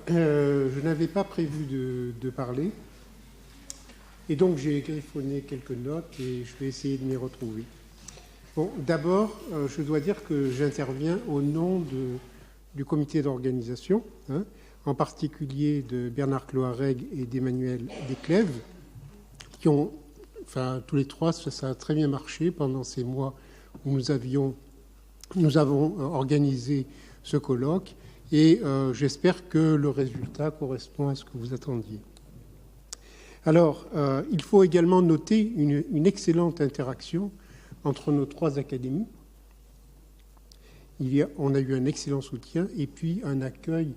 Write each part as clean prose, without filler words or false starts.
je n'avais pas prévu de parler, et donc j'ai griffonné quelques notes et je vais essayer de m'y retrouver. Bon, d'abord, je dois dire que j'interviens au nom du comité d'organisation, en particulier de Bernard Cloareg et d'Emmanuel Desclèves, qui ont, enfin, tous les trois, ça a très bien marché pendant ces mois où nous avons organisé ce colloque, et j'espère que le résultat correspond à ce que vous attendiez. Alors, il faut également noter une excellente interaction entre nos trois académies. On a eu un excellent soutien et puis un accueil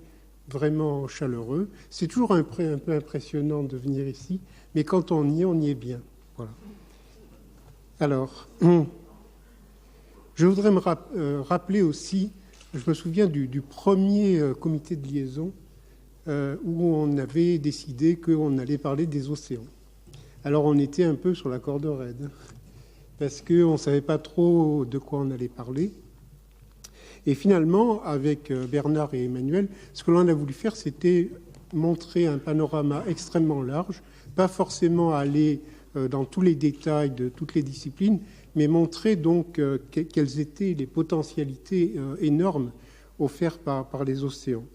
vraiment chaleureux. C'est toujours un peu impressionnant de venir ici, mais quand on y est bien. Voilà. Alors, je voudrais me rappeler aussi, je me souviens du premier comité de liaison où on avait décidé qu'on allait parler des océans. Alors, on était un peu sur la corde raide, parce qu'on ne savait pas trop de quoi on allait parler. Et finalement, avec Bernard et Emmanuel, ce que l'on a voulu faire, c'était montrer un panorama extrêmement large, pas forcément aller dans tous les détails de toutes les disciplines, mais montrer donc quelles étaient les potentialités énormes offertes par les océans.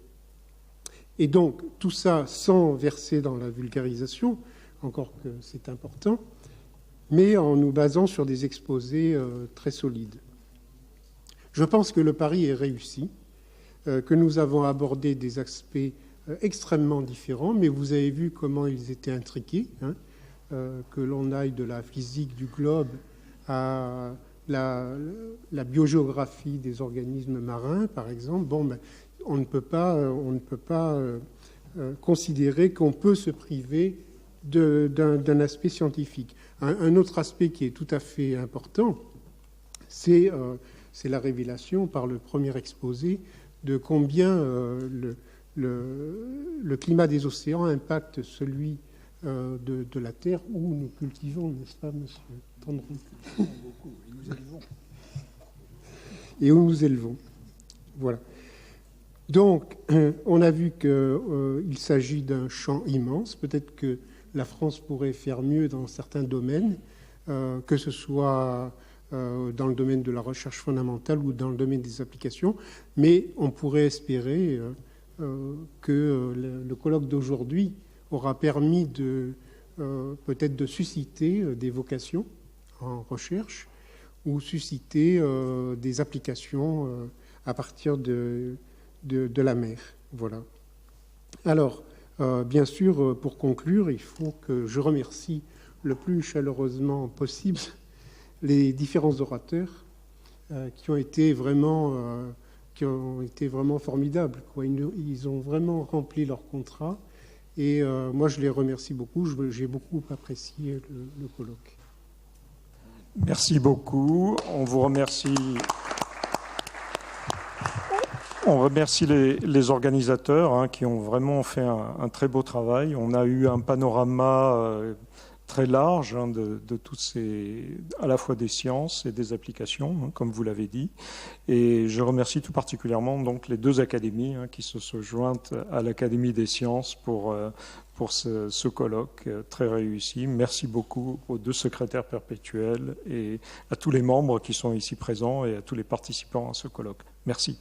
Et donc, tout ça sans verser dans la vulgarisation, encore que c'est important, mais en nous basant sur des exposés très solides. Je pense que le pari est réussi, que nous avons abordé des aspects extrêmement différents, mais vous avez vu comment ils étaient intriqués, que l'on aille de la physique du globe à la biogéographie des organismes marins, par exemple. Bon, ben, on ne peut pas considérer qu'on peut se priver d'un aspect scientifique. Un autre aspect qui est tout à fait important, c'est la révélation par le premier exposé de combien le climat des océans impacte celui de la Terre où nous cultivons, n'est-ce pas, monsieur Tendron ? Beaucoup, et nous élevons. Et où nous élevons. Voilà. Donc, on a vu qu'il s'agit d'un champ immense. Peut-être que la France pourrait faire mieux dans certains domaines, que ce soit dans le domaine de la recherche fondamentale ou dans le domaine des applications, mais on pourrait espérer que le colloque d'aujourd'hui aura permis peut-être de susciter des vocations en recherche ou susciter des applications à partir de la mer. Voilà. Alors, bien sûr, pour conclure, il faut que je remercie le plus chaleureusement possible les différents orateurs qui ont été vraiment formidables, quoi. Ils ont vraiment rempli leur contrat et moi je les remercie beaucoup. J'ai beaucoup apprécié le colloque. Merci beaucoup. On vous remercie. On remercie les organisateurs qui ont vraiment fait un très beau travail. On a eu un panorama très large de toutes ces, à la fois des sciences et des applications, comme vous l'avez dit. Et je remercie tout particulièrement donc les deux académies qui se sont jointes à l'Académie des sciences pour ce colloque très réussi. Merci beaucoup aux deux secrétaires perpétuels et à tous les membres qui sont ici présents et à tous les participants à ce colloque. Merci.